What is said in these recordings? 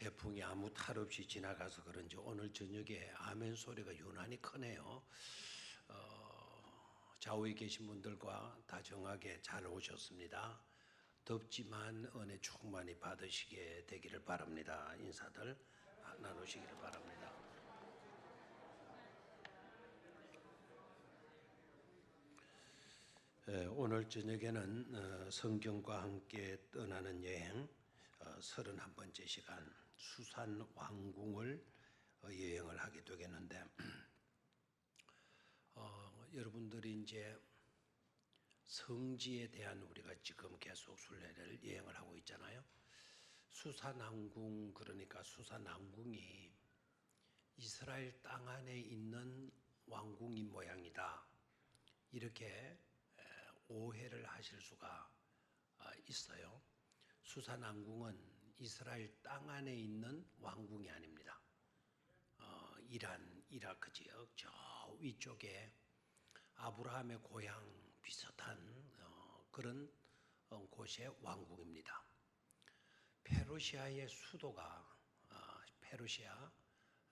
태풍이 아무 탈 없이 지나가서 그런지 오늘 저녁에 아멘 소리가 유난히 크네요. 좌우에 계신 분들과 다정하게 잘 오셨습니다. 덥지만 은혜 충만히 받으시게 되기를 바랍니다. 인사들 나누시기를 바랍니다. 오늘 저녁에는 성경과 함께 떠나는 여행 31번째 시간 수산 왕궁을 여행을 하게 되겠는데 여러분들이 이제 성지에 대한 우리가 지금 계속 순례를 여행을 하고 있잖아요. 수산 왕궁, 그러니까 수산 왕궁이 이스라엘 땅 안에 있는 왕궁인 모양이다, 이렇게 오해를 하실 수가 있어요. 수산 왕궁은 이스라엘 땅 안에 있는 왕궁이 아닙니다. 이란, 이라크 지역 저 위쪽에 아브라함의 고향 비슷한 그런 곳의 왕궁입니다. 페르시아의 수도가 페르시아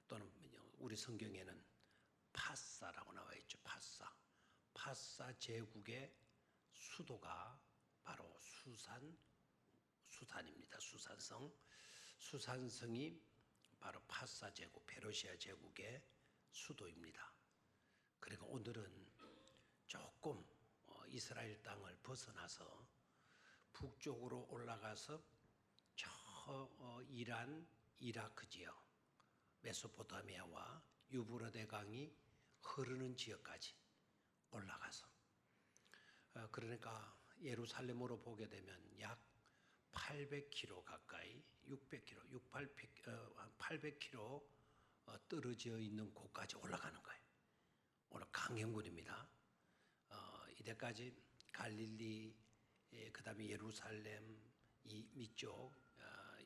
또는 우리 성경에는 파사라고 나와 있죠. 파사 제국의 수도가 바로 수산입니다. 수산성이 바로 파사 제국, 페르시아 제국의 수도입니다. 그러니까 오늘은 조금 이스라엘 땅을 벗어나서 북쪽으로 올라가서 저 이란, 이라크 지역, 메소포타미아와 유브라데 강이 흐르는 지역까지 올라가서, 그러니까 예루살렘으로 보게 되면 약 800km 가까이, 800km 떨어져 있는 곳까지 올라가는 거예요. 오늘 강행군입니다. 이때까지 갈릴리, 그 다음에 예루살렘 이 밑쪽,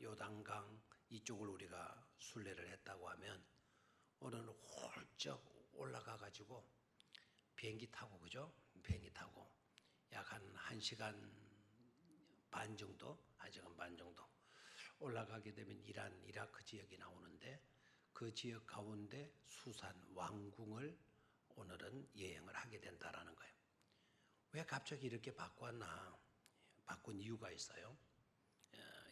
요단강 이쪽을 우리가 순례를 했다고 하면 오늘은 훌쩍 올라가 가지고 비행기 타고, 그죠? 비행기 타고 약 한 1시간 반 정도 올라가게 되면 이란, 이라크 지역이 나오는데, 그 지역 가운데 수산 왕궁을 오늘은 여행을 하게 된다라는 거예요. 왜 갑자기 이렇게 바꿨나? 바꾼 이유가 있어요.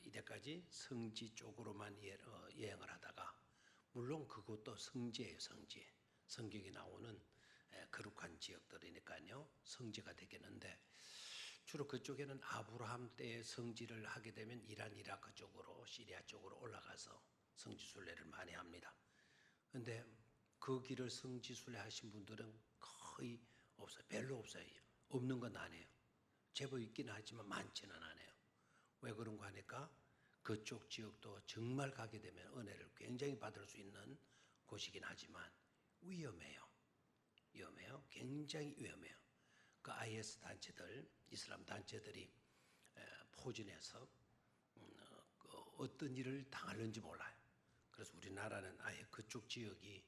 이때까지 성지 쪽으로만 여행을 하다가, 물론 그것도 성지예요. 성경에 나오는 거룩한 지역들이니까요, 성지가 되겠는데, 주로 그쪽에는 아브라함 때의 성지를 하게 되면 이란, 이라크 쪽으로, 시리아 쪽으로 올라가서 성지 순례를 많이 합니다. 그런데 그 길을 성지 순례 하신 분들은 거의 없어요. 별로 없어요. 없는 건 아니에요. 제법 있기는 하지만 많지는 않아요. 왜 그런가 하니까 그쪽 지역도 정말 가게 되면 은혜를 굉장히 받을 수 있는 곳이긴 하지만 위험해요. 굉장히 위험해요. 그 IS 단체들, 이슬람 단체들이 포진해서 어떤 일을 당하는지 몰라요. 그래서 우리나라는 아예 그쪽 지역이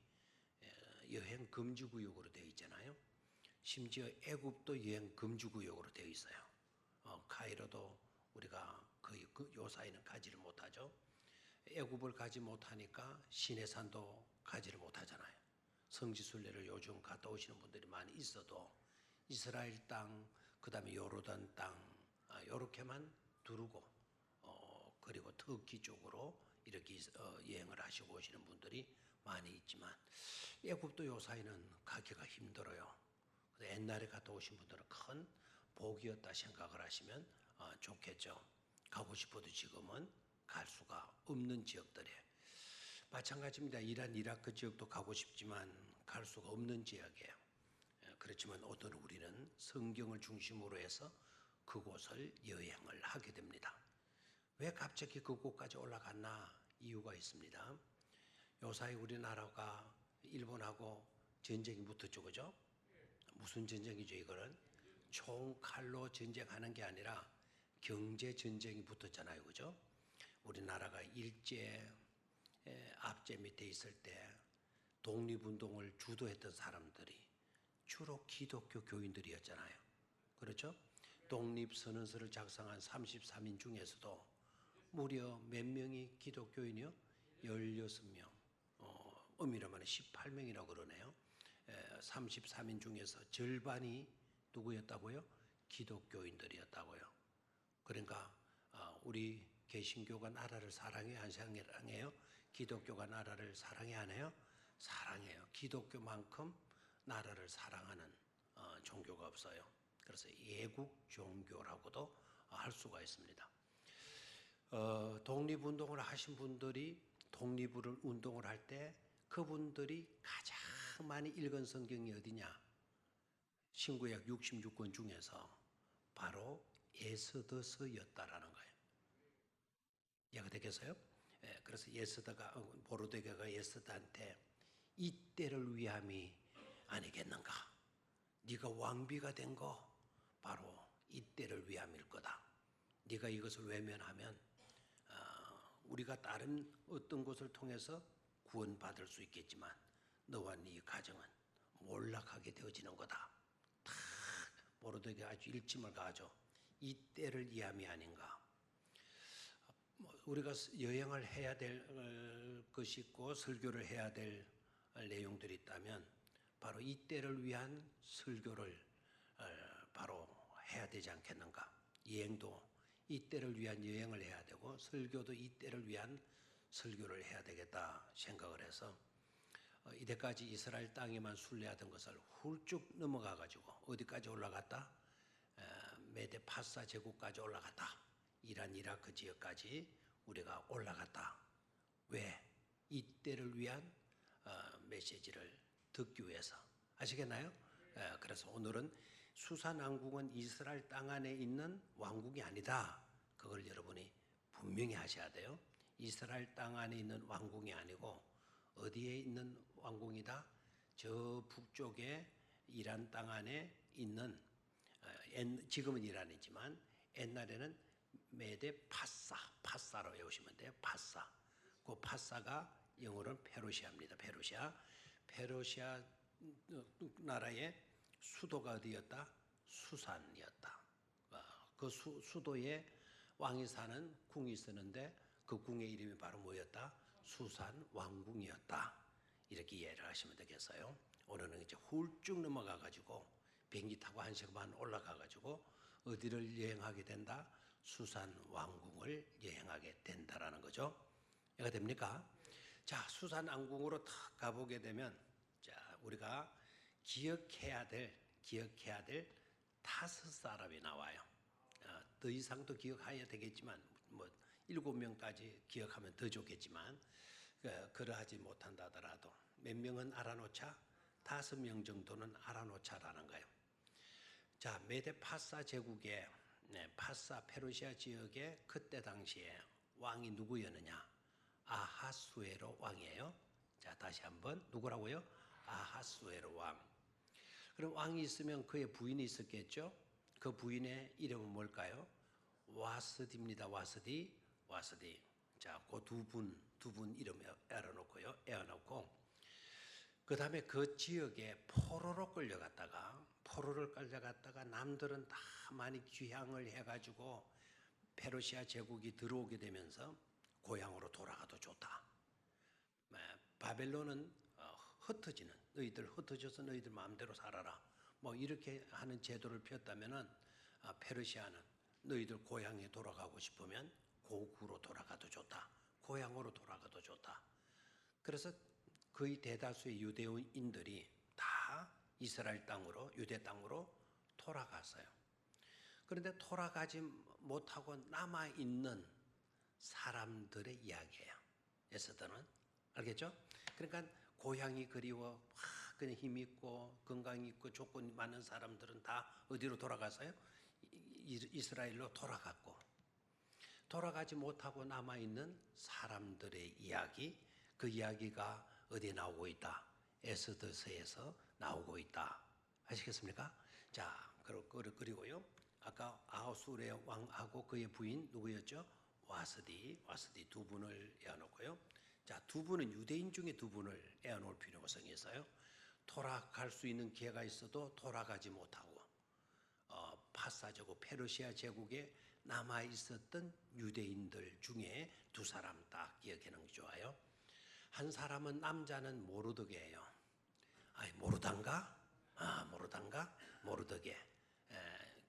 여행 금지 구역으로 되어 있잖아요. 심지어 애굽도 여행 금지 구역으로 되어 있어요. 카이로도 우리가 거의 요 사이는 가지를 못하죠. 애굽을 가지 못하니까 시내산도 가지를 못하잖아요. 성지순례를 요즘 갔다 오시는 분들이 많이 있어도 이스라엘 땅, 그 다음에 요르단 땅, 요렇게만 두르고, 그리고 터키 쪽으로 이렇게 여행을 하시고 오시는 분들이 많이 있지만, 애굽도 요 사이는 가기가 힘들어요. 옛날에 갔다 오신 분들은 큰 복이었다 생각을 하시면 좋겠죠. 가고 싶어도 지금은 갈 수가 없는 지역들이에요. 마찬가지입니다. 이란, 이라크 지역도 가고 싶지만 갈 수가 없는 지역이에요. 그렇지만 오늘 우리는 성경을 중심으로 해서 그곳을 여행을 하게 됩니다. 왜 갑자기 그곳까지 올라갔나? 이유가 있습니다. 요사이 우리나라가 일본하고 전쟁이 붙었죠, 그죠? 무슨 전쟁이죠, 이거는? 총칼로 전쟁하는 게 아니라 경제 전쟁이 붙었잖아요, 그죠? 우리나라가 일제 압제 밑에 있을 때 독립운동을 주도했던 사람들이 주로 기독교 교인들이었잖아요. 그렇죠? 독립선언서를 작성한 33인 중에서도 무려 몇 명이 기독교인이요? 16명. 엄밀하면 18명이라고 그러네요. 33인 중에서 절반이 누구였다고요? 기독교인들이었다고요. 그러니까 우리 개신교가 나라를 사랑해 안 사랑해요? 기독교가 나라를 사랑해 안 해요? 사랑해요. 기독교만큼 나라를 사랑하는 종교가 없어요. 그래서 예국 종교라고도 할 수가 있습니다. 독립운동을 하신 분들이 독립운동을 할 때 그분들이 가장 많이 읽은 성경이 어디냐? 신구약 66권 중에서 바로 에스더서였다라는 거예요. 이해가 되겠어요? 그래서 보르드게가 에스더한테 이때를 위함이 아니겠는가? 네가 왕비가 된 거 바로 이때를 위함일 거다. 네가 이것을 외면하면 우리가 다른 어떤 것을 통해서 구원받을 수 있겠지만 너와 네 가정은 몰락하게 되어지는 거다. 탁 보르드게 아주 일침을 가하죠. 이때를 위함이 아닌가. 우리가 여행을 해야 될 것이 있고 설교를 해야 될 내용들이 있다면 바로 이때를 위한 설교를 바로 해야 되지 않겠는가. 여행도 이때를 위한 여행을 해야 되고 설교도 이때를 위한 설교를 해야 되겠다 생각을 해서 이때까지 이스라엘 땅에만 순례하던 것을 훌쩍 넘어가 가지고 어디까지 올라갔다? 메데 파사 제국까지 올라갔다. 이란 이라크 지역까지 우리가 올라갔다. 왜? 이때를 위한 메시지를 듣기 위해서. 아시겠나요? 그래서 오늘은 수산 왕국은 이스라엘 땅 안에 있는 왕국이 아니다. 그걸 여러분이 분명히 하셔야 돼요. 이스라엘 땅 안에 있는 왕국이 아니고 어디에 있는 왕국이다? 저 북쪽에 이란 땅 안에 있는 지금은 이란이지만 옛날에는 메데 파사로 외우시면 돼요. 파사. 그 파사가 영어로는 페르시아입니다. 페르시아 나라의 수도가 어디였다? 수산이었다. 그 수도에 왕이 사는 궁이 있었는데 그 궁의 이름이 바로 뭐였다? 수산 왕궁이었다. 이렇게 이해를 하시면 되겠어요. 오늘은 이제 훌쭉 넘어가 가지고 비행기 타고 1시간 반 올라가 가지고 어디를 여행하게 된다? 수산 왕궁을 여행하게 된다라는 거죠. 이해가 됩니까? 자, 수산 왕궁으로 탁 가보게 되면 자, 우리가 기억해야 될 5사람이 나와요. 더 이상도 기억해야 되겠지만 뭐 7명까지 기억하면 더 좋겠지만 그러하지 못한다 하더라도 몇 명은 알아놓자? 5명 정도는 알아놓자라는 거예요. 자, 메데 파사 제국의 파사 페르시아 지역의 그때 당시에 왕이 누구였느냐? 아하수에로 왕이에요. 자, 다시 한번 누구라고요? 아하수에로 왕. 그럼 왕이 있으면 그의 부인이 있었겠죠? 그 부인의 이름은 뭘까요? 와스디입니다. 와스디. 자, 그 두 분 이름 에어놓고 그 다음에 그 지역에 포로를 끌려갔다가 남들은 다 많이 귀향을 해가지고 페르시아 제국이 들어오게 되면서 고향으로 돌아가도 좋다. 바벨론은 너희들 흩어져서 너희들 마음대로 살아라. 뭐 이렇게 하는 제도를 폈다면은 페르시아는 너희들 고향에 돌아가고 싶으면 고국으로 돌아가도 좋다. 고향으로 돌아가도 좋다. 그래서 거의 대다수의 유대인들이 다 이스라엘 땅으로 유대 땅으로 돌아갔어요. 그런데 돌아가지 못하고 남아있는 사람들의 이야기예요. 에스더는 알겠죠? 그러니까 고향이 그리워 그냥 힘 있고 건강 있고 조건이 많은 사람들은 다 어디로 돌아가서요? 이스라엘로 돌아갔고 돌아가지 못하고 남아있는 사람들의 이야기 그 이야기가 어디에 나오고 있다? 에스더서에서 나오고 있다. 아시겠습니까? 자, 그리고요. 아까 아하수의 왕하고 그의 부인 누구였죠? 와스디 두 분을 에워놓고요. 자, 두 분은 유대인 중에 두 분을 에워놓을 필요성이 있어요. 돌아갈 수 있는 기회가 있어도 돌아가지 못하고 파사 제국 페르시아 제국에 남아 있었던 유대인들 중에 두 사람 딱 기억하는 게 좋아요. 한 사람은 남자는 모르드게예요. 아이 모르단가? 모르단가? 모르드게.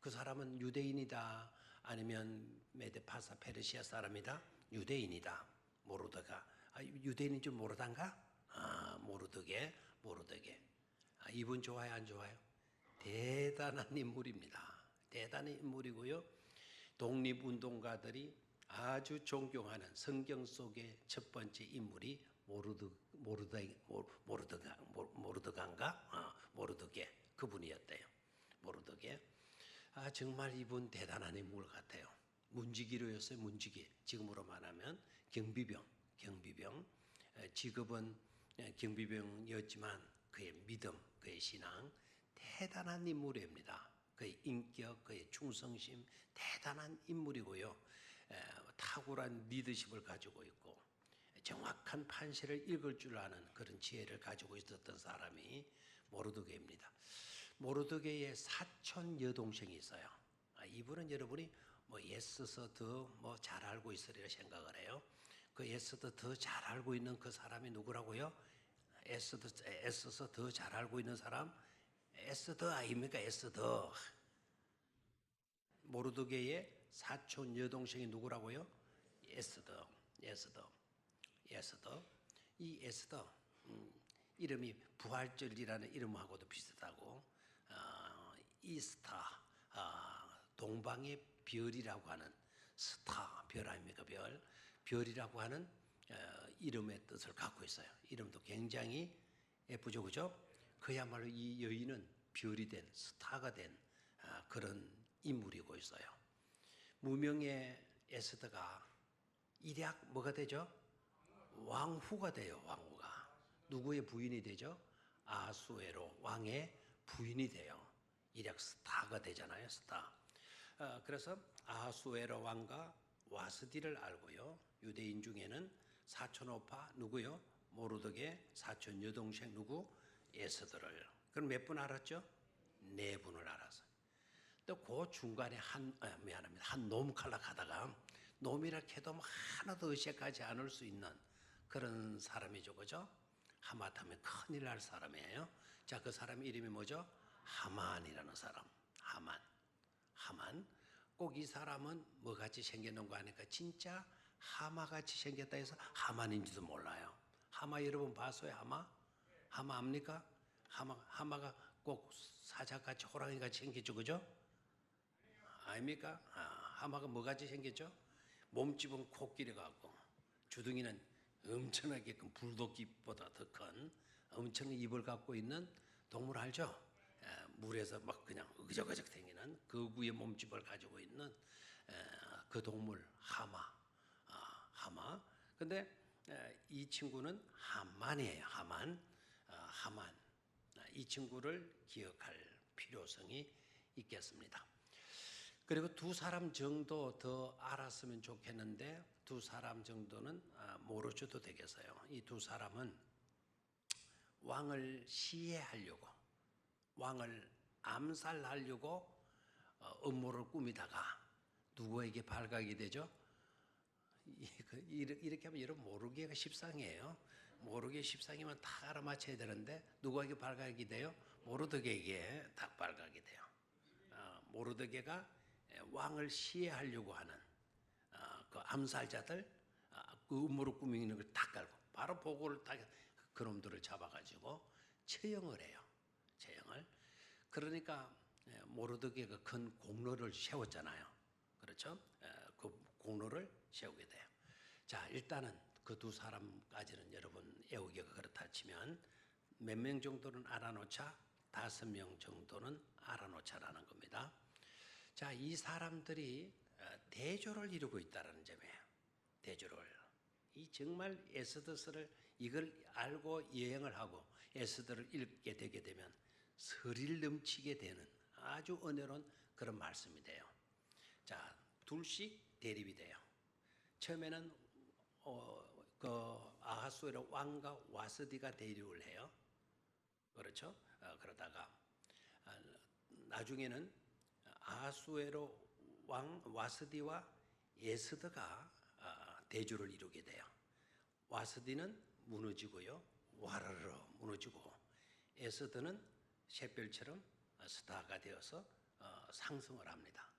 그 사람은 유대인이다. 아니면 메데파사 페르시아 사람이다. 유대인이다. 모르드가. 유대인인 줄 모르단가? 모르드게. 이분 좋아요, 안 좋아요? 대단한 인물입니다. 대단한 인물이고요. 독립운동가들이 아주 존경하는 성경 속의 첫 번째 인물이 모르드게 그분이었대요. 모르드게. 정말 이분 대단한 인물 같아요. 문지기로였어요. 문지기. 지금으로 말하면 경비병. 직업은 경비병이었지만 그의 믿음, 그의 신앙 대단한 인물입니다. 그의 인격, 그의 충성심 대단한 인물이고요. 탁월한 리더십을 가지고 있고 정확한 판시를 읽을 줄 아는 그런 지혜를 가지고 있었던 사람이 모르드게입니다. 모르드게의 사촌 여동생이 있어요. 이분은 여러분이 애써서 더 잘 알고 있으리라 생각을 해요. 그 애써서 더 잘 알고 있는 그 사람이 누구라고요? 애써서 더 잘 알고 있는 사람? 에스더 아닙니까? 에스더. 모르드게의 사촌 여동생이 누구라고요? 에스더. 이 에스더 이름이 부활절이라는 이름하고도 비슷하고 이스타 동방의 별이라고 하는 스타 별 아닙니까? 별이라고 하는 이름의 뜻을 갖고 있어요. 이름도 굉장히 예쁘죠, 그죠? 그야말로 이 여인은 별이 된 스타가 된 그런 인물이고 있어요. 무명의 에스더가 일약 뭐가 되죠? 왕후가 돼요. 왕후가 누구의 부인이 되죠? 아수에로 왕의 부인이 돼요. 일약 스타가 되잖아요. 스타. 그래서 아수에로 왕과 와스디를 알고요. 유대인 중에는 사촌오파 누구요? 모르드게 사촌 여동생 누구? 에스더를. 그럼 몇 분 알았죠? 4분을 알았어요. 또 그 중간에 한 놈 칼락하다가 놈이라 해도 하나도 의식하지 않을 수 있는 그런 사람이죠, 그죠? 하마터면 큰일 날 사람이에요. 자, 그 사람 이름이 뭐죠? 하만이라는 사람. 하만. 꼭 이 사람은 뭐 같이 생겼는 거 아니까 진짜 하마같이 생겼다 해서 하만인지도 몰라요. 하마 여러분 봤어요? 하마 압니까? 하마가 꼭 사자같이 호랑이같이 생겼죠, 그죠? 아닙니까? 하마가 뭐같이 생겼죠? 몸집은 코끼리 같고 주둥이는 엄청나게 큰 불도끼보다 더 큰 엄청난 입을 갖고 있는 동물 알죠? 물에서 막 그냥 으적으적 다니는 그 구의 몸집을 가지고 있는 그 동물 하마. 근데 이 친구는 하만이에요. 하만. 이 친구를 기억할 필요성이 있겠습니다. 그리고 두 사람 정도 더 알았으면 좋겠는데 두 사람 정도는 모르셔도 되겠어요. 이 두 사람은 왕을 시해하려고 왕을 암살하려고 음모를 꾸미다가 누구에게 발각이 되죠? 이렇게 하면 여러분 모르기가 십상이에요. 모르기 십상이면 다 알아맞혀야 되는데 누구에게 발각이 돼요? 모르드게에게 딱 발각이 돼요. 모르드게가 왕을 시해하려고 하는 그 암살자들 그 음모를 꾸미는 걸 딱 깔고 바로 보고를 딱 그놈들을 잡아가지고 처형을 해요. 그러니까 모르드게가 큰 공로를 세웠잖아요. 그렇죠? 그 공로를 세우게 돼요. 자, 일단은 그 두 사람까지는 여러분 외우기가 그렇다 치면 몇 명 정도는 알아놓자? 5명 정도는 알아놓자라는 겁니다. 자, 이 사람들이 대조를 이루고 있다는 점이에요. 대조를. 이 정말 에스더서를 이걸 알고 여행을 하고 에스더를 읽게 되게 되면 설일 넘치게 되는 아주 은혜로운 그런 말씀이 돼요. 자, 둘씩 대립이 돼요. 처음에는 그 아하수에로 왕과 와스디가 대립을 해요. 그렇죠? 그러다가 나중에는 아하수에로 왕 와스디와 예스드가 대조를 이루게 돼요. 와스디는 무너지고요, 와르르 무너지고, 예스드는 샛별처럼 스타가 되어서 상승을 합니다.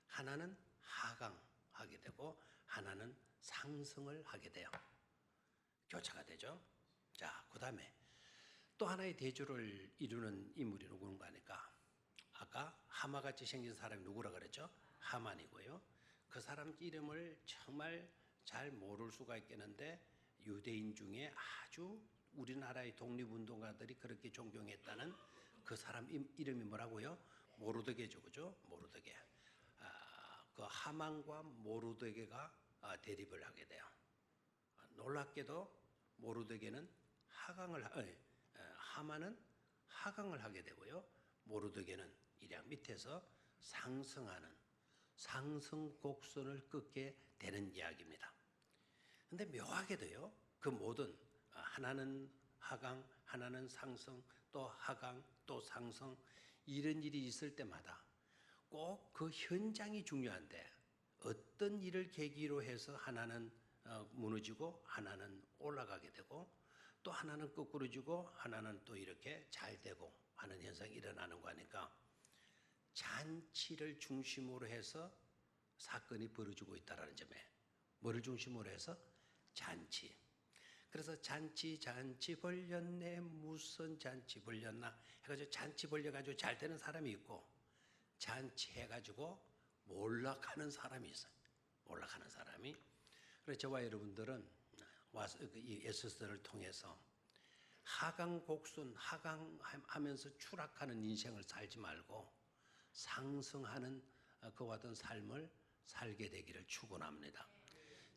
하나는 하강하게 되고 하나는 상승을 하게 돼요. 교차가 되죠. 자, 그 다음에 또 하나의 대조를 이루는 인물이 누군가 하니까, 아까 하마같이 생긴 사람이 누구라 그랬죠? 하만이고요. 그 사람 이름을 정말 잘 모를 수가 있겠는데, 유대인 중에 아주 우리나라의 독립운동가들이 그렇게 존경했다는 그 사람 이름이 뭐라고요? 모르드게죠, 그죠? 모르드게. 그 하만과 모르드게가 대립을 하게 돼요. 놀랍게도 모르드게는 하만은 하강을 하게 되고요, 모르드게는 이량 밑에서 상승하는 상승 곡선을 긋게 되는 이야기입니다. 근데 묘하게도요, 그 모든 하나는 하강, 하나는 상승, 또 하강, 또 상승, 이런 일이 있을 때마다 꼭 그 현장이 중요한데, 어떤 일을 계기로 해서 하나는 무너지고 하나는 올라가게 되고, 또 하나는 거꾸로지고 하나는 또 이렇게 잘 되고 하는 현상이 일어나는 거니까, 잔치를 중심으로 해서 사건이 벌어지고 있다는 점에, 뭐를 중심으로 해서? 잔치. 그래서 잔치 벌렸네, 무슨 잔치 벌렸나 해가지고 잔치 벌려가지고 잘 되는 사람이 있고, 잔치 해가지고 몰락하는 사람이 있어요. 몰락하는 사람이. 그래서 저와 여러분들은 이 에스더를 통해서 하강곡순, 하강하면서 추락하는 인생을 살지 말고 상승하는 그와 같은 삶을 살게 되기를 축원합니다.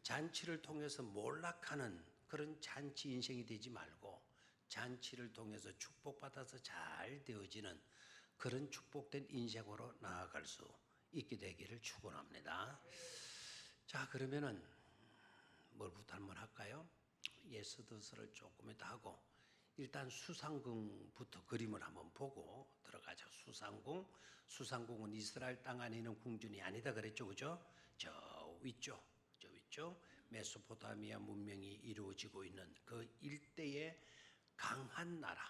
잔치를 통해서 몰락하는 그런 잔치 인생이 되지 말고, 잔치를 통해서 축복받아서 잘 되어지는 그런 축복된 인생으로 나아갈 수 있게 되기를 축원합니다. 자, 그러면은 뭘부터 한번 할까요? 예스더서를 조금 이따 하고, 일단 수상궁부터 그림을 한번 보고 들어가죠. 수상궁은 이스라엘 땅 안에 있는 궁전이 아니다 그랬죠, 그죠? 저 위쪽 메소포타미아 문명이 이루어지고 있는 그 일대의 강한 나라.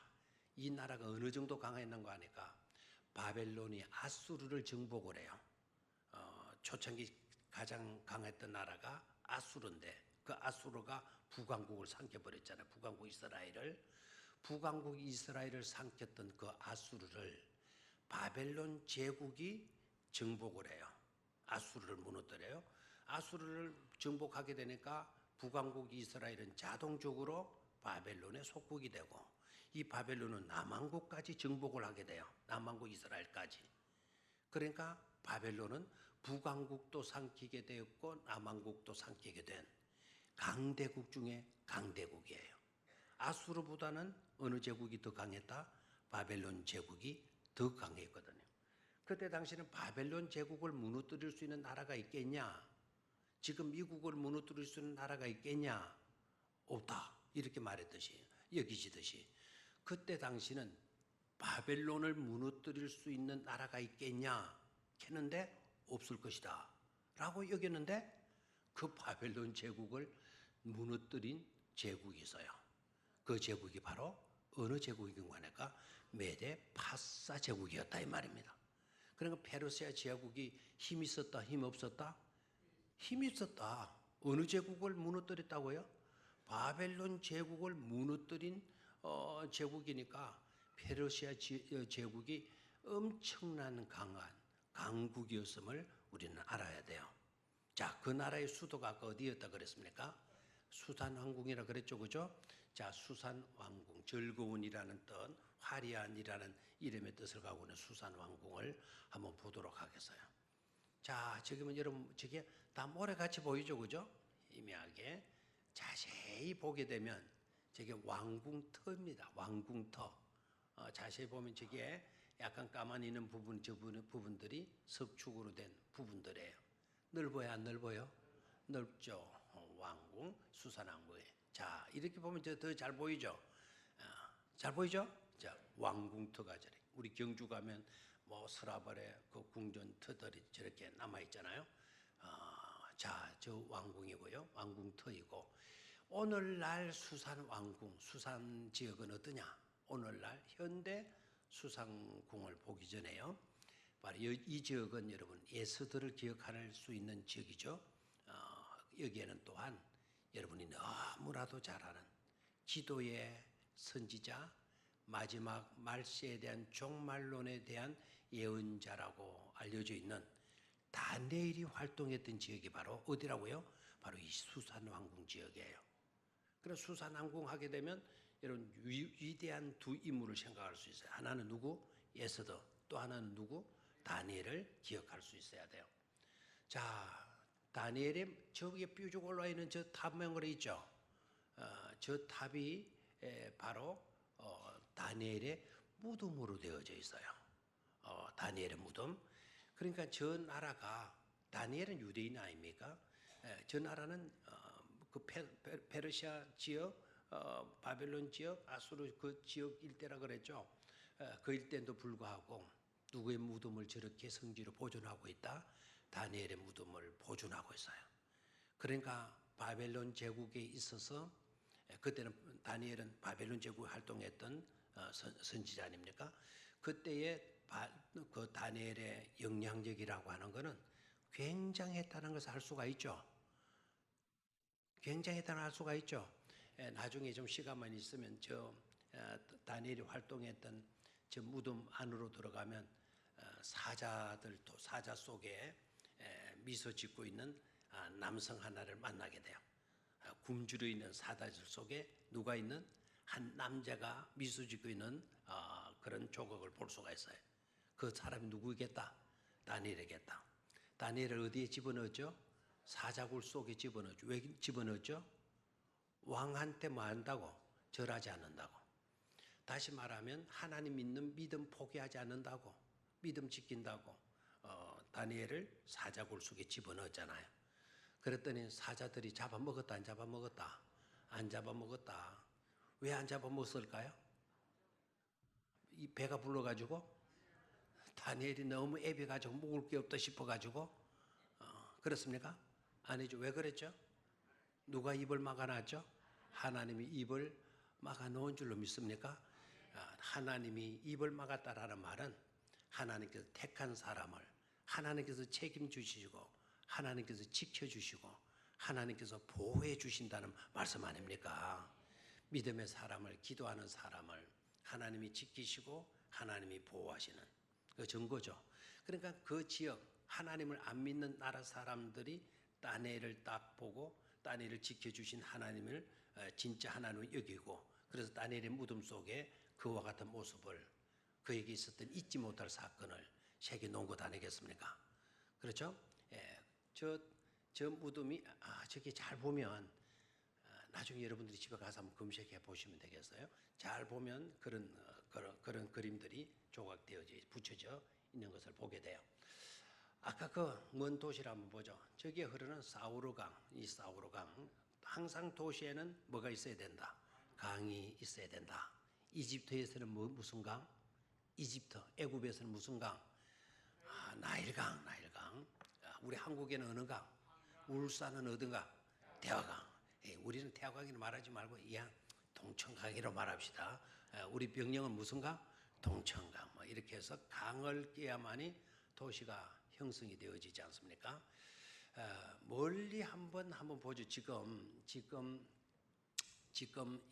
이 나라가 어느 정도 강했는가 하니까, 바벨론이 아수르를 정복을 해요. 초창기 가장 강했던 나라가 아수르인데, 그 아수르가 북왕국을 삼켜버렸잖아요. 북왕국 이스라엘을 삼켰던 그 아수르를 바벨론 제국이 정복을 해요. 아수르를 무너뜨려요. 아수르를 정복하게 되니까 북왕국 이스라엘은 자동적으로 바벨론의 속국이 되고, 이 바벨론은 남왕국까지 정복을 하게 돼요. 남왕국 이스라엘까지. 그러니까 바벨론은 북왕국도 삼키게 되었고 남왕국도 삼키게 된 강대국 중에 강대국이에요. 아수르보다는 어느 제국이 더 강했다? 바벨론 제국이 더 강했거든요. 그때 당시는 바벨론 제국을 무너뜨릴 수 있는 나라가 있겠냐? 지금 미국을 무너뜨릴 수 있는 나라가 있겠냐? 없다. 이렇게 말했듯이, 여기시듯이, 그때 당시는 바벨론을 무너뜨릴 수 있는 나라가 있겠냐 했는데 없을 것이다 라고 여겼는데, 그 바벨론 제국을 무너뜨린 제국이 있어요. 그 제국이 바로 어느 제국인가 하니까 메데 파사 제국이었다 이 말입니다. 그러니까 페르시아 제국이 힘 있었다, 힘 없었다? 힘 있었다. 어느 제국을 무너뜨렸다고요? 바벨론 제국을 무너뜨린 제국이니까 페르시아 제국이 엄청난 강한 강국이었음을 우리는 알아야 돼요. 자, 그 나라의 수도가 아까 어디였다 그랬습니까? 수산왕궁이라 그랬죠, 그죠? 자, 수산왕궁, 즐거운이라는 뜻, 화려한이라는 이름의 뜻을 갖고 있는 수산왕궁을 한번 보도록 하겠어요. 자, 지금은 여러분 저게 다 모래같이 보이죠, 그죠? 희미하게 자세히 보게 되면 저게 왕궁터입니다. 왕궁터. 자세히 보면 저게 약간 까만 있는 부분들이 석축으로 된 부분들이에요. 넓어요, 안 넓어요? 넓죠. 왕궁, 수산왕궁에. 자, 이렇게 보면 더 잘 보이죠? 잘 보이죠? 자, 왕궁터가 저래. 우리 경주 가면 뭐 스라벌의 그 궁전 터들이 저렇게 남아 있잖아요. 자, 저 왕궁이고요. 왕궁터이고 오늘날 수산 왕궁, 수산 지역은 어떠냐? 오늘날 현대 수산궁을 보기 전에요. 바로 이 지역은 여러분 예서들을 기억할 수 있는 지역이죠. 여기에는 또한 여러분이 너무나도 잘 아는 기도의 선지자, 마지막 말세에 대한 종말론에 대한 예언자라고 알려져 있는 다니엘이 활동했던 지역이 바로 어디라고요? 바로 이 수산왕궁 지역이에요. 그래서 수산왕궁 하게 되면 여러분 위대한 두 인물을 생각할 수 있어요. 하나는 누구? 예서더. 또 하나는 누구? 다니엘을 기억할 수 있어야 돼요. 자, 다니엘의 저기에 뾰족 올라와 있는 저 탑 모양으로 있죠. 저 탑이 바로 다니엘의 무덤으로 되어져 있어요. 다니엘의 무덤. 그러니까 저 나라가 다니엘은 유대인 아닙니까? 저 나라는 그 페르시아 지역, 바벨론 지역, 아수르 그 지역 일대라 그랬죠. 그 일대도 불구하고 누구의 무덤을 저렇게 성지로 보존하고 있다? 다니엘의 무덤을 보존하고 있어요. 그러니까 바벨론 제국에 있어서 그때는 다니엘은 바벨론 제국 활동했던 선지자 아닙니까? 그때의 그 다니엘의 영향력이라고 하는 것은 굉장했다는 것을 알 수가 있죠. 굉장했다는 알 수가 있죠. 나중에 좀 시간만 있으면 저 다니엘이 활동했던 저 무덤 안으로 들어가면 사자 속에 미소 짓고 있는 남성 하나를 만나게 돼요. 굶주려 있는 사자들 속에 누가 있는 한 남자가 미소 짓고 있는 그런 조각을 볼 수가 있어요. 그 사람이 누구겠다? 다니엘이겠다. 다니엘을 어디에 집어넣었죠? 사자굴 속에 집어넣었죠. 왜 집어넣었죠? 왕한테 뭐 한다고? 절하지 않는다고. 다시 말하면 하나님 믿는 믿음 포기하지 않는다고. 믿음 지킨다고. 다니엘을 사자굴 속에 집어넣었잖아요. 그랬더니 사자들이 잡아먹었다 안 잡아먹었다? 안 잡아먹었다. 왜 안 잡아먹었을까요? 이 배가 불러가지고 다니엘이 너무 애비가지고 먹을 게 없다 싶어가지고 그렇습니까? 아니죠. 왜 그랬죠? 누가 입을 막아놨죠? 하나님이 입을 막아놓은 줄로 믿습니까? 하나님이 입을 막았다라는 말은 하나님께서 택한 사람을 하나님께서 책임주시고 하나님께서 지켜주시고 하나님께서 보호해 주신다는 말씀 아닙니까? 믿음의 사람을, 기도하는 사람을 하나님이 지키시고 하나님이 보호하시는 그 증거죠. 그러니까 그 지역 하나님을 안 믿는 나라 사람들이 다니엘을 딱 보고 다니엘을 지켜주신 하나님을 진짜 하나님을 여기고 그래서 다니엘의 무덤 속에 그와 같은 모습을 그에게 있었던 잊지 못할 사건을 새겨 놓은 것 아니겠습니까? 그렇죠? 저 무덤이 저게 잘 보면 나중에 여러분들이 집에 가서 한번 검색해 보시면 되겠어요. 잘 보면 그런 그림들이 조각되어져 붙여져 있는 것을 보게 돼요. 아까 그 먼 도시를 한번 보죠. 저기에 흐르는 사우르강, 이 사우르강 항상 도시에는 뭐가 있어야 된다? 강이 있어야 된다. 이집트에서는 무슨 강? 이집트, 애굽에서는 무슨 강? 나일강. 우리 한국에는 어느 강? 울산은 어딘가? 태화강. 우리는 태화강이라 말하지 말고 그냥 동천강이라고 말합시다. 우리 병영은 무슨 강? 동천강. 뭐 이렇게 해서 강을 끼야만이 도시가 형성이 되어지지 않습니까? 멀리 한번 보죠. 지금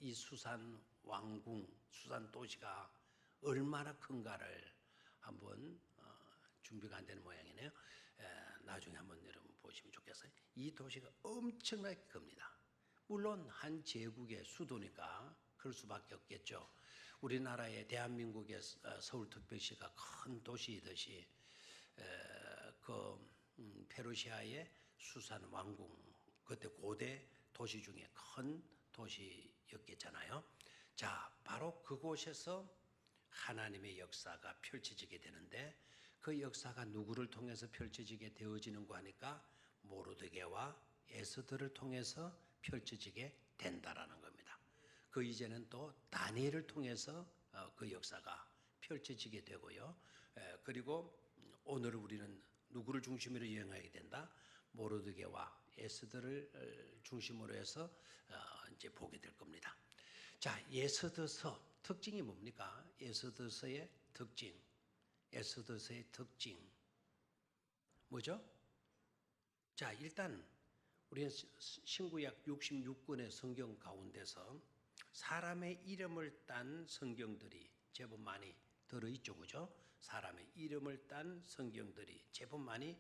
이 수산 왕궁, 수산 도시가 얼마나 큰가를 한번 준비가 안 되는 모양이네요. 나중에 한번 여러분 보시면 좋겠어요. 이 도시가 엄청나게 큽니다. 물론 한 제국의 수도니까 그럴 수밖에 없겠죠. 우리나라의 대한민국의 서울특별시가 큰 도시이듯이 페르시아의 수산 왕궁 그때 고대 도시 중에 큰 도시였겠잖아요. 자, 바로 그곳에서 하나님의 역사가 펼쳐지게 되는데 그 역사가 누구를 통해서 펼쳐지게 되어지는가 하니까 모르드게와 에스더를 통해서 펼쳐지게 된다라는 겁니다. 그 이제는 또 다니엘을 통해서 그 역사가 펼쳐지게 되고요. 그리고 오늘 우리는 누구를 중심으로 여행하게 된다? 모르드게와 에스더를 중심으로 해서 이제 보게 될 겁니다. 자, 에스더서 특징이 뭡니까? 에스더서의 특징. 에스더서의 특징. 뭐죠? 자, 일단 우리는 신구약 66권의 성경 가운데서 사람의 이름을 딴 성경들이 제법 많이 들어있죠, 그죠? 사람의 이름을 딴 성경들이 제법 많이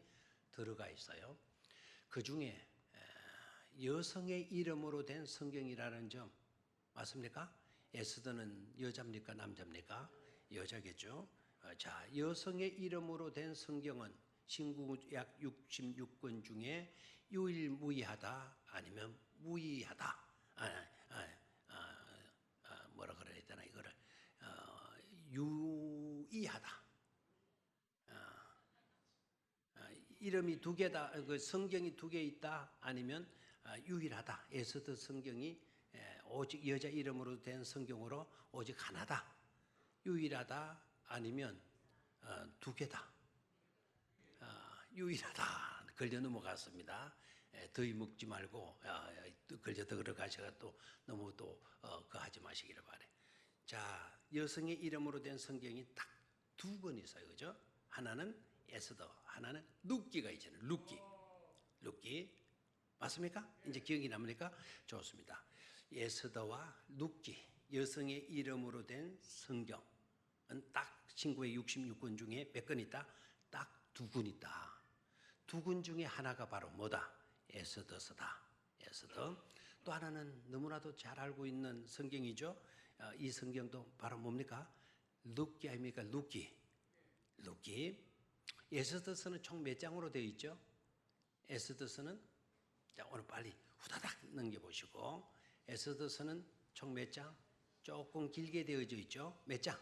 들어가 있어요. 그 중에 여성의 이름으로 된 성경이라는 점 맞습니까? 에스더는 여자입니까? 남자입니까? 여자겠죠. 자, 여성의 이름으로 된 성경은 신구약 66권 중에 유일무이하다 아니면 무이하다. 뭐라 그래야 되나 이거를 유의하다. 이름이 두 개다. 그 성경이 두 개 있다. 아니면 유일하다. 에스더 성경이 오직 여자 이름으로 된 성경으로 오직 하나다. 유일하다. 아니면 두 개다. 유일하다. 걸려 넘어갔습니다. 더위 먹지 말고 걸려 들어가셔가 또 너무 또 그 하지 마시기를 바래. 자, 여성의 이름으로 된 성경이 딱 두 권 있어요, 그죠? 하나는 에스더, 하나는 룻기가 있잖아요. 룻기 맞습니까? 이제 기억이 납니까? 좋습니다. 에스더와 룻기, 여성의 이름으로 된 성경은 딱 신구의 66권 중에 몇 권 있다? 딱 두 권 있다. 두 권 중에 하나가 바로 뭐다? 에스더서다. 에스더. 또 하나는 너무나도 잘 알고 있는 성경이죠. 이 성경도 바로 뭡니까? 룻기 아닙니까? 룻기. 에스더서는 총 몇 장으로 되어 있죠? 에스더서는 자, 오늘 빨리 후다닥 넘겨보시고 에스더서는 총 몇 장? 조금 길게 되어져 있죠? 몇 장?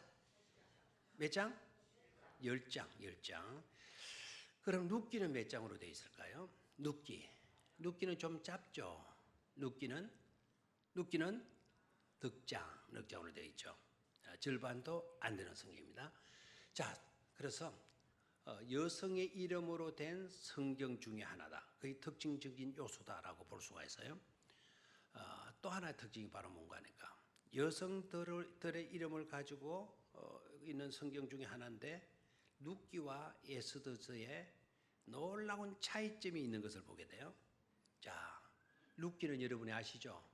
몇 장? 10장. 그럼 룻기는 몇 장으로 되어 있을까요? 룻기는 좀 짧죠? 룻기는 넉장으로 되어 있죠. 절반도 안 되는 성경입니다. 자, 그래서 여성의 이름으로 된 성경 중에 하나다. 그게 특징적인 요소다라고 볼 수가 있어요. 또 하나의 특징이 바로 뭔가 하니까 여성들의 이름을 가지고 있는 성경 중에 하나인데 룻기와 에스더서에 놀라운 차이점이 있는 것을 보게 돼요. 자, 룻기는 여러분이 아시죠?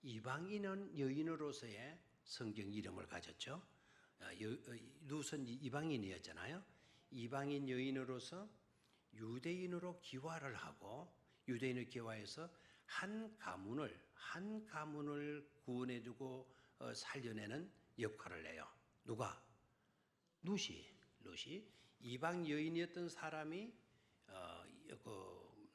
이방인은 여인으로서의 성경 이름을 가졌죠. 룻은 이방인이었잖아요. 이방인 여인으로서 유대인으로 기화를 하고 유대인을 기화해서 한 가문을 구원해주고 살려내는 역할을 해요. 누가? 룻이 이방 여인이었던 사람이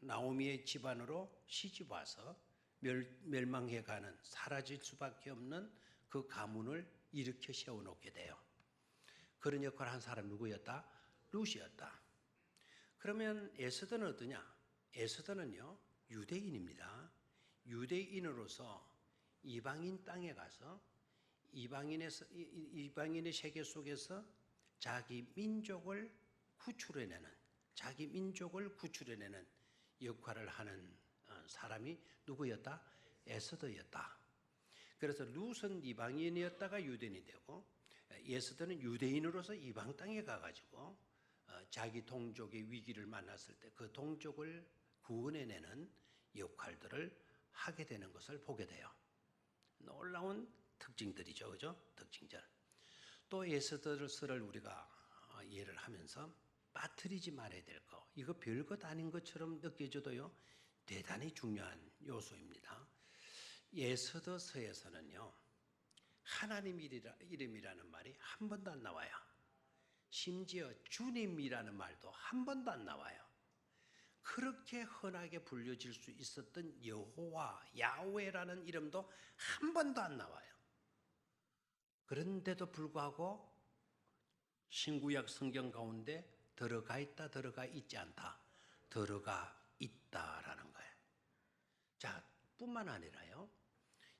나오미의 집안으로 시집 와서 멸망해가는 사라질 수밖에 없는 그 가문을 일으켜 세워놓게 돼요. 그런 역할을 한 사람이 누구였다? 룻이었다. 그러면 에스더는 어떠냐? 에스더는요 유대인입니다. 유대인으로서 이방인 땅에 가서 이방인의 세계 속에서 자기 민족을 구출해내는 역할을 하는 사람이 누구였다? 에스더였다. 그래서 룻은 이방인이었다가 유대인이 되고 에스더는 유대인으로서 이방 땅에 가가지고 자기 동족의 위기를 만났을 때 그 동족을 구원해내는 역할들을 하게 되는 것을 보게 돼요. 놀라운 특징들이죠, 그죠? 특징들. 또 에스더서를 우리가 이해를 하면서 빠뜨리지 말아야 될 거, 이거 별것 아닌 것처럼 느껴져도요 대단히 중요한 요소입니다. 에스더서에서는요 하나님 이름이라는 말이 한 번도 안 나와요. 심지어 주님이라는 말도 한 번도 안 나와요. 그렇게 흔하게 불려질 수 있었던 여호와, 야훼라는 이름도 한 번도 안 나와요. 그런데도 불구하고 신구약 성경 가운데 들어가 있다, 들어가 있지 않다, 들어가 있다라는 거예요. 자, 뿐만 아니라요,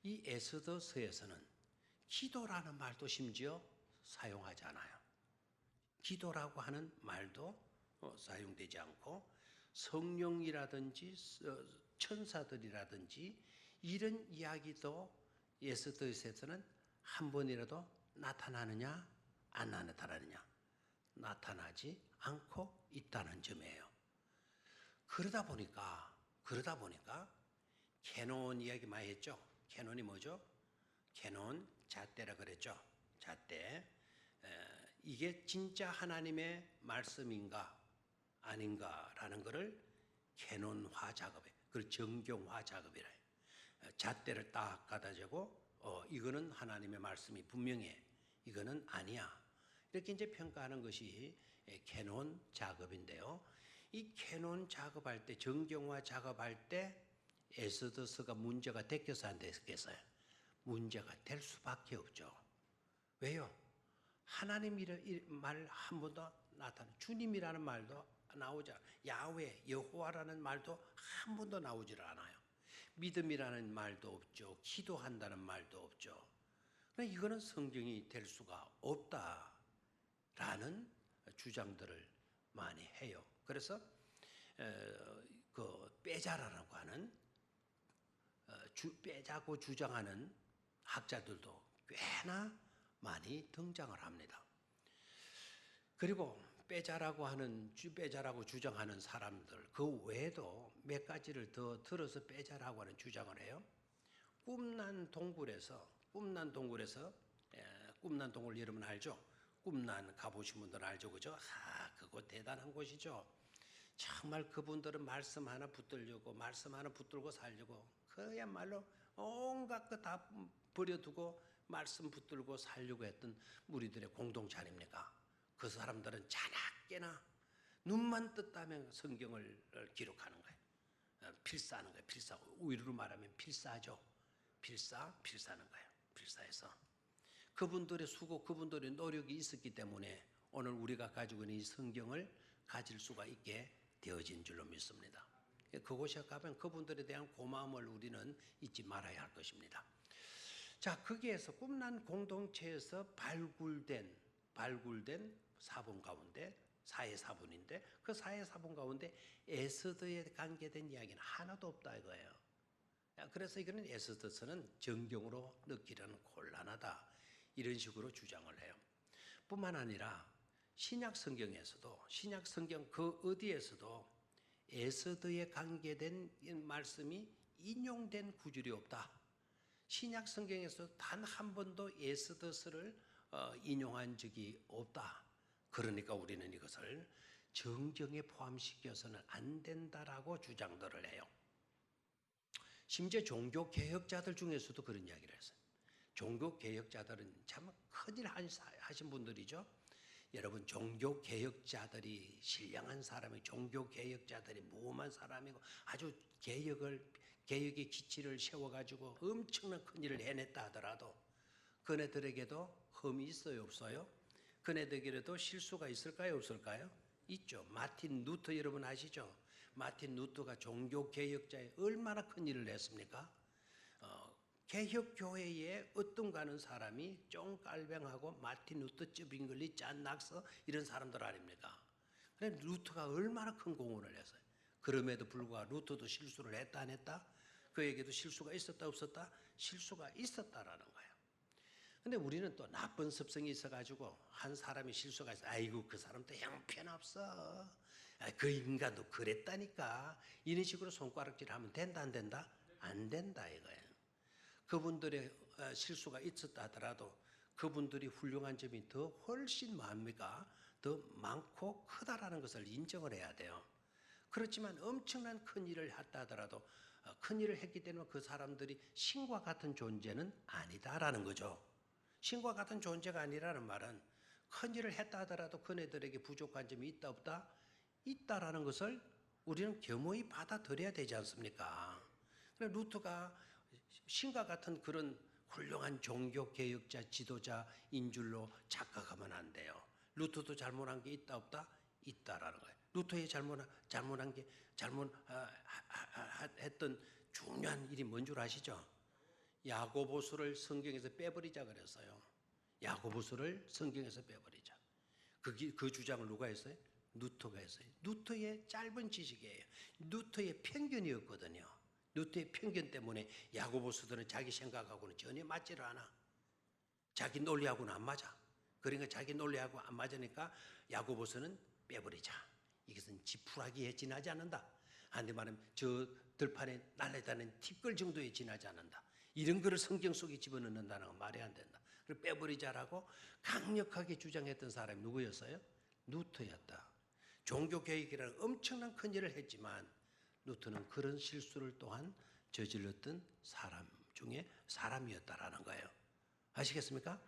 이 에스더서에서는 기도라는 말도 심지어 사용하지 않아요. 기도라고 하는 말도 사용되지 않고 성령이라든지 천사들이라든지 이런 이야기도 에스더에서는 한 번이라도 나타나느냐 안 나타나느냐, 나타나지 않고 있다는 점이에요. 그러다 보니까 캐논 이야기 많이 했죠. 캐논이 뭐죠? 캐논 잣대라 그랬죠. 잣대. 이게 진짜 하나님의 말씀인가 아닌가라는 것을 캐논화 작업에, 그걸 정경화 작업이라 해요. 잣대를 딱 갖다 대고 이거는 하나님의 말씀이 분명해, 이거는 아니야, 이렇게 이제 평가하는 것이 캐논 작업인데요. 이 캐논 작업할 때, 정경화 작업할 때 에스더서가 문제가 됐겠어요, 안 됐겠어요? 문제가 될 수밖에 없죠. 왜요? 하나님이라는 말 한 번도 나타나, 주님이라는 말도 나오지 않아요. 야훼, 여호와라는 말도 한 번도 나오질 않아요. 믿음이라는 말도 없죠. 기도한다는 말도 없죠. 그러니까 이거는 성경이 될 수가 없다라는 주장들을 많이 해요. 그래서 그 빼자라고 하는 빼자고 주장하는 학자들도 꽤나 많이 등장을 합니다. 그리고 빼자라고 주장하는 사람들 그 외에도 몇 가지를 더 들어서 빼자라고 하는 주장을 해요. 꿈난 동굴에서 꿈난 동굴 여러분 알죠? 꿈난 가보신 분들 알죠, 그죠? 그거 대단한 곳이죠. 정말 그분들은 말씀 하나 붙들고 살려고 그야말로 온갖 거 다 버려두고 말씀 붙들고 살려고 했던 무리들의 공동체 아닙니까? 그 사람들은 자나깨나 눈만 떴다면 성경을 기록하는 거예요. 필사하는 거예요. 필사하고 우리로 말하면 필사하죠. 필사하는 거예요. 필사해서 그분들의 수고, 그분들의 노력이 있었기 때문에 오늘 우리가 가지고 있는 이 성경을 가질 수가 있게 되어진 줄로 믿습니다. 그곳에 가면 그분들에 대한 고마움을 우리는 잊지 말아야 할 것입니다. 자, 거기에서 꿈난 공동체에서 발굴된 사본 가운데 사의 사본인데 그 사의 사본 가운데 에스더에 관계된 이야기는 하나도 없다 이거예요. 그래서 이거는 에스더서는 정경으로 넣기는 곤란하다 이런 식으로 주장을 해요. 뿐만 아니라 신약 성경에서도 신약 성경 그 어디에서도 에스더에 관계된 말씀이 인용된 구절이 없다. 신약 성경에서 단 한 번도 에스더서를 인용한 적이 없다. 그러니까 우리는 이것을 정경에 포함시켜서는 안 된다라고 주장들을 해요. 심지어 종교개혁자들 중에서도 그런 이야기를 했어요. 종교개혁자들은 참 큰일 하신 분들이죠. 여러분, 종교개혁자들이 신령한 사람이, 종교개혁자들이 모험한 사람이고 아주 개혁의 기치를 세워가지고 엄청난 큰일을 해냈다 하더라도 그네들에게도 흠이 있어요, 없어요? 그네들에게도 실수가 있을까요, 없을까요? 있죠. 마틴 루터 여러분 아시죠? 마틴 루터가 종교개혁자에 얼마나 큰 일을 했습니까? 개혁교회에 어떤 가는 사람이 쫑 깔뱅하고 마틴 루터, 쯔빙글리, 짠 낙서 이런 사람들 아닙니까? 그런데 루터가 얼마나 큰 공헌을 했어요. 그럼에도 불구하고 루터도 실수를 했다 안 했다? 그에게도 실수가 있었다 없었다? 실수가 있었다라는 거예요. 근데 우리는 또 나쁜 습성이 있어가지고 한 사람이 실수가 있어, 아이고 그 사람도 형편없어, 그 인간도 그랬다니까, 이런 식으로 손가락질하면 된다 안 된다? 안 된다 이거예요. 그분들의 실수가 있었다 하더라도 그분들이 훌륭한 점이 더 훨씬 많습니까? 더 많고 크다라는 것을 인정을 해야 돼요. 그렇지만 엄청난 큰 일을 했다 하더라도 큰 일을 했기 때문에 그 사람들이 신과 같은 존재는 아니다라는 거죠. 신과 같은 존재가 아니라는 말은 큰 일을 했다 하더라도 그네들에게 부족한 점이 있다 없다? 있다라는 것을 우리는 겸허히 받아들여야 되지 않습니까? 루터가 신과 같은 그런 훌륭한 종교개혁자, 지도자인 줄로 착각하면 안 돼요. 루터도 잘못한 게 있다 없다? 있다라는 거예요. 루터의 잘못한 게 잘못했던 중요한 일이 뭔 줄 아시죠? 야고보서를 성경에서 빼버리자 그랬어요. 야고보서를 성경에서 빼버리자. 그 주장을 누가 했어요? 루터가 했어요. 루터의 짧은 지식이에요. 루터의 편견이었거든요. 루터의 편견 때문에 야고보서들은 자기 생각하고는 전혀 맞지를 않아. 자기 논리하고는 안 맞아. 그러니까 자기 논리하고 안 맞으니까 야고보서는 빼버리자. 이것은 지푸라기에 지나지 않는다. 한데 말하면 저 들판에 날아다니는 티끌 정도에 지나지 않는다. 이런 거를 성경 속에 집어넣는다는 건 말이 안 된다. 그걸 빼버리자라고 강력하게 주장했던 사람이 누구였어요? 루터였다. 종교개혁이라는 엄청난 큰 일을 했지만 루터는 그런 실수를 또한 저질렀던 사람 중에 사람이었다라는 거예요. 아시겠습니까?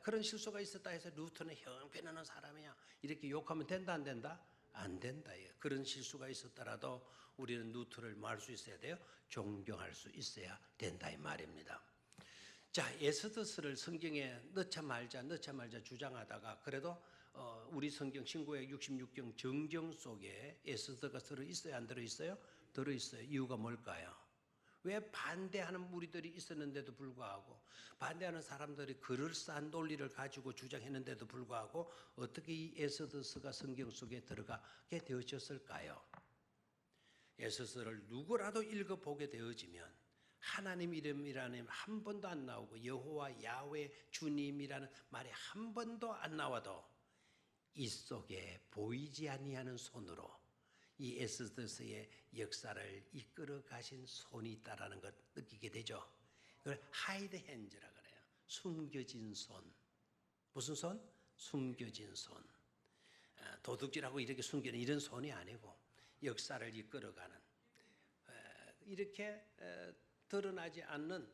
그런 실수가 있었다 해서 루터는 형편없는 사람이야. 이렇게 욕하면 된다 안 된다? 안 된다. 그런 실수가 있었더라도 우리는 루터를 뭐 할 수 있어야 돼요? 존경할 수 있어야 된다 이 말입니다. 자, 에스더스를 성경에 넣자 말자 주장하다가 그래도 우리 성경 신구약 66경 정정 속에 에스더가 들어있어요? 안 들어있어요? 들어있어요. 이유가 뭘까요? 왜 반대하는 무리들이 있었는데도 불구하고 반대하는 사람들이 그럴싸한 논리를 가지고 주장했는데도 불구하고 어떻게 이 에스더스가 성경 속에 들어가게 되어졌을까요? 에스더스를 누구라도 읽어보게 되어지면 하나님 이름이라는 한 번도 안 나오고 여호와 야훼 주님이라는 말이 한 번도 안 나와도 이 속에 보이지 아니하는 손으로 이 에스더스의 역사를 이끌어 가신 손이 있다라는 걸 느끼게 되죠. 그걸 하이드 핸즈라 그래요. 숨겨진 손. 무슨 손? 숨겨진 손. 도둑질하고 이렇게 숨기는 이런 손이 아니고 역사를 이끌어가는 이렇게 드러나지 않는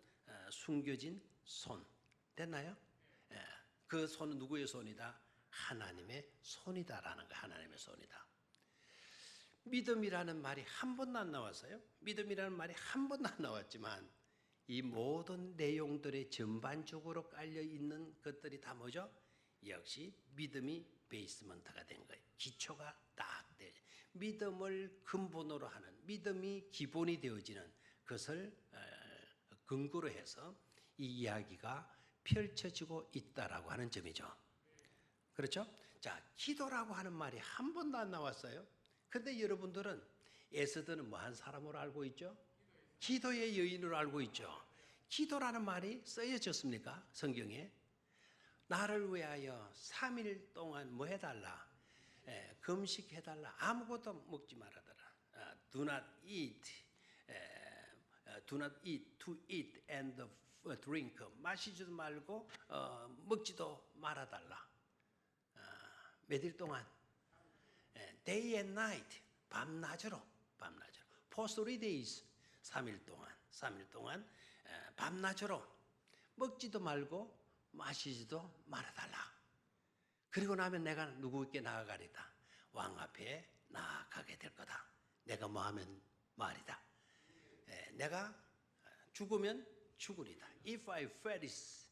숨겨진 손. 됐나요? 그 손은 누구의 손이다? 하나님의 손이다라는 거. 하나님의 손이다. 믿음이라는 말이 한 번도 안 나왔어요. 믿음이라는 말이 한 번도 안 나왔지만 이 모든 내용들의 전반적으로 깔려 있는 것들이 다 뭐죠? 역시 믿음이 베이스먼트가 된 거예요. 기초가 딱 돼. 믿음을 근본으로 하는 믿음이 기본이 되어지는 것을 근거로 해서 이 이야기가 펼쳐지고 있다라고 하는 점이죠. 그렇죠? 자, 기도라고 하는 말이 한 번도 안 나왔어요. 그런데 여러분들은 에스더는 뭐 한 사람으로 알고 있죠? 기도의 여인으로 알고 있죠. 기도라는 말이 쓰여졌습니까? 성경에. 나를 위하여 3일 동안 뭐 해달라? 금식해달라. 아무것도 먹지 말아달라. Do not eat. Do not eat, to eat and drink. 마시지도 말고 먹지도 말아달라. 몇일 동안? Day and night. 밤낮으로. For 3 days. 3일 동안 밤낮으로 먹지도 말고 마시지도 말아달라. 그리고 나면 내가 누구에게 나아가리다. 왕 앞에 나아가게 될 거다. 내가 뭐 하면 말이다. 내가 죽으면 죽으리다. If I perish,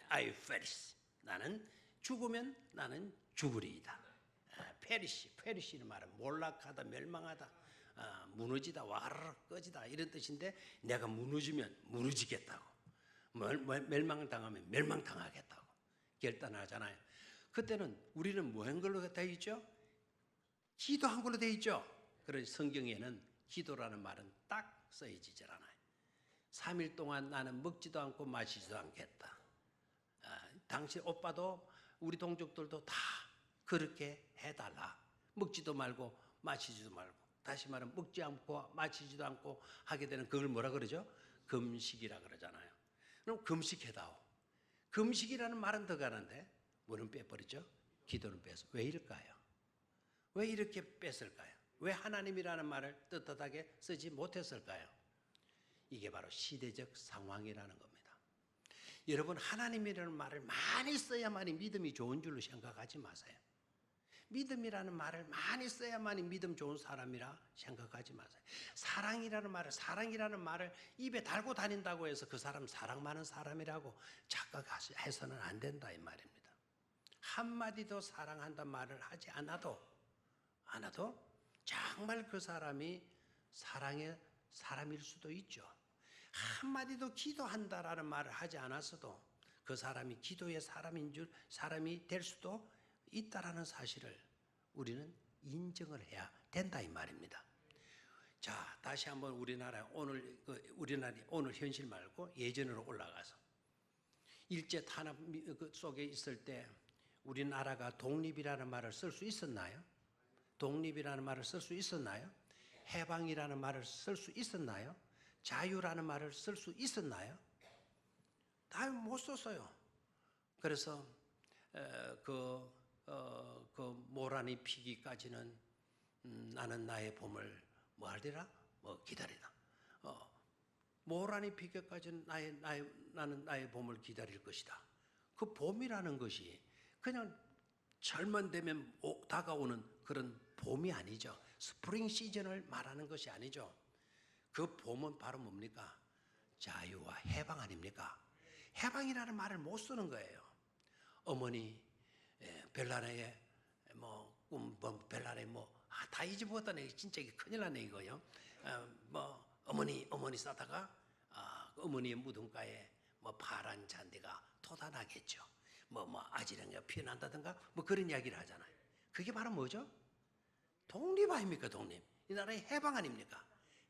I perish. 나는 죽으면 나는 죽으리이다. 페리시는 말은 몰락하다, 멸망하다, 무너지다, 와르르 꺼지다 이런 뜻인데 내가 무너지면 무너지겠다고, 멸망을 당하면 멸망당하겠다고 결단하잖아요. 그때는 우리는 뭐 한 걸로 되어 있죠? 기도한 걸로 되어 있죠. 그래서 성경에는 기도라는 말은 딱 써있질 않아요. 3일 동안 나는 먹지도 않고 마시지도 않겠다. 당신 오빠도 우리 동족들도 다 그렇게 해달라. 먹지도 말고 마시지도 말고. 다시 말하면 먹지 않고 마시지도 않고 하게 되는 그걸 뭐라 그러죠? 금식이라 그러잖아요. 그럼 금식해다오. 금식이라는 말은 더 가는데 뭐는 빼버리죠? 기도는 뺐어. 왜 이럴까요? 왜 이렇게 뺐을까요? 왜 하나님이라는 말을 떳떳하게 쓰지 못했을까요? 이게 바로 시대적 상황이라는 겁니다. 여러분, 하나님이라는 말을 많이 써야만이 믿음이 좋은 줄로 생각하지 마세요. 믿음이라는 말을 많이 써야만이 믿음 좋은 사람이라 생각하지 마세요. 사랑이라는 말을 입에 달고 다닌다고 해서 그 사람 사랑 많은 사람이라고 착각해서는 안 된다 이 말입니다. 한마디도 사랑한다 말을 하지 않아도 정말 그 사람이 사랑의 사람일 수도 있죠. 한마디도 기도한다라는 말을 하지 않았어도 그 그 사람이 기도의 사람이 될 수도 있다라는 사실을 우리는 인정을 해야 된다 이 말입니다. 자, 다시 한번 우리나라 오늘 현실 말고 예전으로 올라가서 일제 탄압 속에 있을 때 우리나라가 독립이라는 말을 쓸 수 있었나요? 독립이라는 말을 쓸 수 있었나요? 해방이라는 말을 쓸 수 있었나요? 자유라는 말을 쓸 수 있었나요? 다 못 썼어요. 그래서 모란이 피기까지는 나는 나의 봄을 뭐 하리라? 뭐 기다리다. 모란이 피기까지는 나는 나의 봄을 기다릴 것이다. 그 봄이라는 것이 그냥 절만 되면 다가오는 그런 봄이 아니죠. 스프링 시즌을 말하는 것이 아니죠. 그 봄은 바로 뭡니까? 자유와 해방 아닙니까? 해방이라는 말을 못 쓰는 거예요. 어머니 벨라네의 벨라네 다 잊어먹었다네. 진짜 이게 큰일 나네 이거요. 어머니 싸다가 어머니의 무덤가에 파란 잔디가 돋아나겠죠. 아지랑이가 피어난다든가 그런 이야기를 하잖아요. 그게 바로 뭐죠? 독립 아닙니까? 독립. 이 나라의 해방 아닙니까?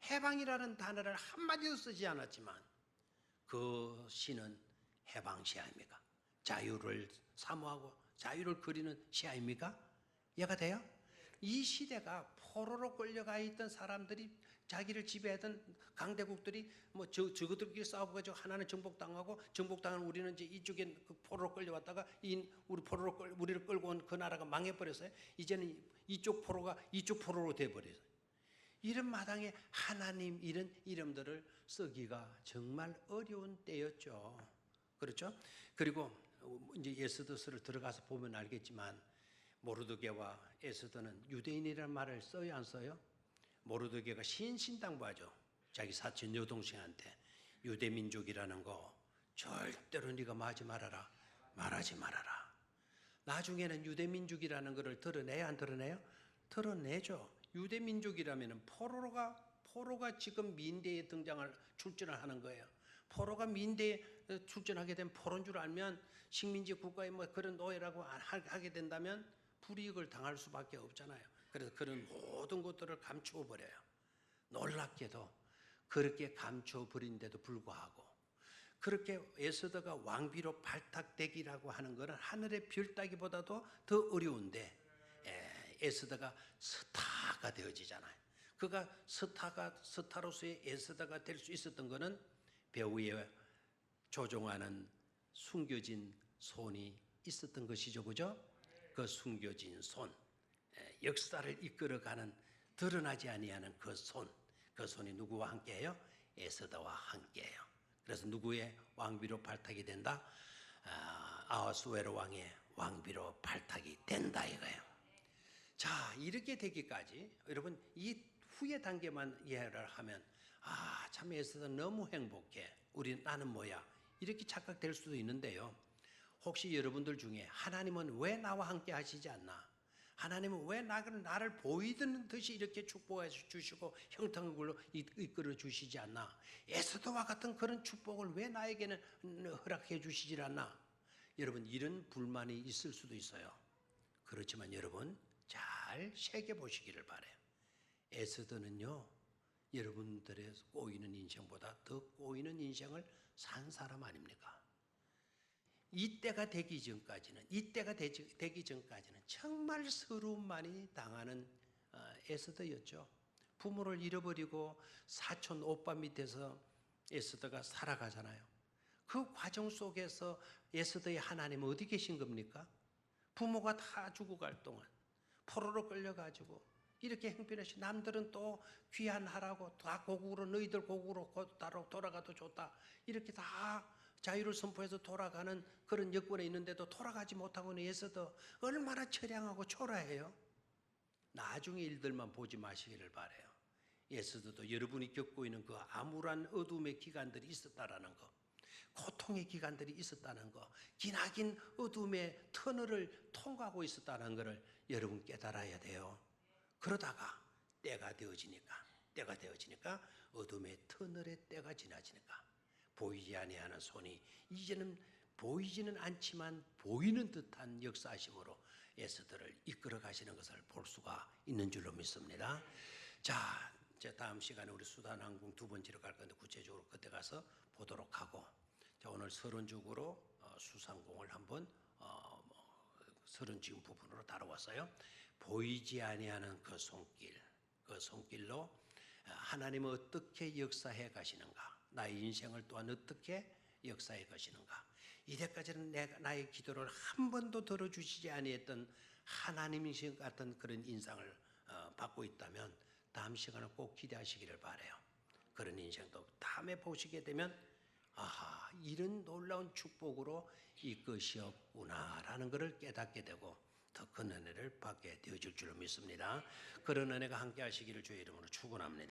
해방이라는 단어를 한마디도 쓰지 않았지만 그 시는 해방 시 아닙니까? 자유를 사모하고 자유를 그리는 시 아닙니까? 이해가 돼요? 이 시대가 포로로 끌려가 있던 사람들이 자기를 지배하던 강대국들이 저것들끼리 싸워가지고 하나는 정복당하고 정복당한 우리는 이제 이쪽에 포로로 끌려왔다가 우리를 끌고 온 그 나라가 망해버렸어요. 이제는 이쪽 포로로 돼버렸어요. 이런 마당에 하나님 이런 이름들을 쓰기가 정말 어려운 때였죠. 그렇죠? 그리고 이제 에스더서를 들어가서 보면 알겠지만 모르드게와 에스더는 유대인이라는 말을 써요, 안 써요? 모르드게가 신신당부하죠. 자기 사촌 여동생한테 유대민족이라는 거 절대로 네가 말하지 말아라. 나중에는 유대민족이라는 것을 드러내야 안 드러내요? 드러내죠. 유대민족이라면 포로가 지금 민대에 출전을 하는 거예요. 포로가 민대에 출전하게 된 포로인 줄 알면 식민지 국가의 그런 노예라고 하게 된다면 불이익을 당할 수밖에 없잖아요. 그래서 그런 모든 것들을 감추어 버려요. 놀랍게도 그렇게 감추어 버린데도 불구하고 그렇게 에스더가 왕비로 발탁되기라고 하는 것은 하늘의 별 따기보다도 더 어려운데 에스더가 스타가 되어지잖아요. 그가 스타로서의 에스더가 될 수 있었던 것은 배우에 조종하는 숨겨진 손이 있었던 것이죠. 그죠? 그 숨겨진 손, 역사를 이끌어가는 드러나지 아니하는 그 손이 누구와 함께해요? 에스더와 함께해요. 그래서 누구의 왕비로 발탁이 된다? 아하수에로 왕의 왕비로 발탁이 된다 이거예요. 자, 이렇게 되기까지 여러분 이 후의 단계만 이해를 하면 참 에스더 너무 행복해. 나는 뭐야? 이렇게 착각될 수도 있는데요. 혹시 여러분들 중에 하나님은 왜 나와 함께 하시지 않나? 하나님은 왜 나를 보이던 듯이 이렇게 축복해 주시고 형통을 이끌어 주시지 않나? 에스더와 같은 그런 축복을 왜 나에게는 허락해 주시지 않나? 여러분 이런 불만이 있을 수도 있어요. 그렇지만 여러분 잘 새겨보시기를 바라요. 에스더는요 여러분들의 꼬이는 인생보다 더 꼬이는 인생을 산 사람 아닙니까? 이때가 되기 전까지는 정말 서러움 많이 당하는 에스더였죠. 부모를 잃어버리고 사촌 오빠 밑에서 에스더가 살아가잖아요. 그 과정 속에서 에스더의 하나님은 어디 계신 겁니까? 부모가 다 죽어갈 동안 포로로 끌려가지고 이렇게 행편했지. 남들은 또 귀환하라고 다 고국으로 너희들 고국으로 돌아가도 좋다. 이렇게 다 자유를 선포해서 돌아가는 그런 여건에 있는데도 돌아가지 못하고는 에스더 얼마나 처량하고 초라해요. 나중에 일들만 보지 마시기를 바라요. 에스더도 여러분이 겪고 있는 그 암울한 어둠의 기간들이 있었다라는 거, 고통의 기간들이 있었다는 거, 기나긴 어둠의 터널을 통과하고 있었다는 것을 여러분 깨달아야 돼요. 그러다가 때가 되어지니까 어둠의 터널의 때가 지나지니까 보이지 아니하는 손이 이제는 보이지는 않지만 보이는 듯한 역사하심으로 에스더를 이끌어 가시는 것을 볼 수가 있는 줄로 믿습니다. 자, 이제 다음 시간에 우리 수단항공 두 번째로 갈 건데 구체적으로 그때 가서 보도록 하고, 자, 오늘 서론적으로 수상공을 한번 서론 지금 부분으로 다뤄왔어요. 보이지 아니하는 그 손길, 그 손길로 하나님은 어떻게 역사해 가시는가, 나의 인생을 또한 어떻게 역사해 가시는가. 이때까지는 나의 기도를 한 번도 들어주시지 아니했던 하나님이신 같은 그런 인상을 받고 있다면 다음 시간을 꼭 기대하시기를 바라요. 그런 인생도 다음에 보시게 되면 아하, 이런 놀라운 축복으로 이것이었구나라는 것을 깨닫게 되고 더 큰 은혜를 받게 되어질 줄로 믿습니다. 그런 은혜가 함께 하시기를 주의 이름으로 축원합니다.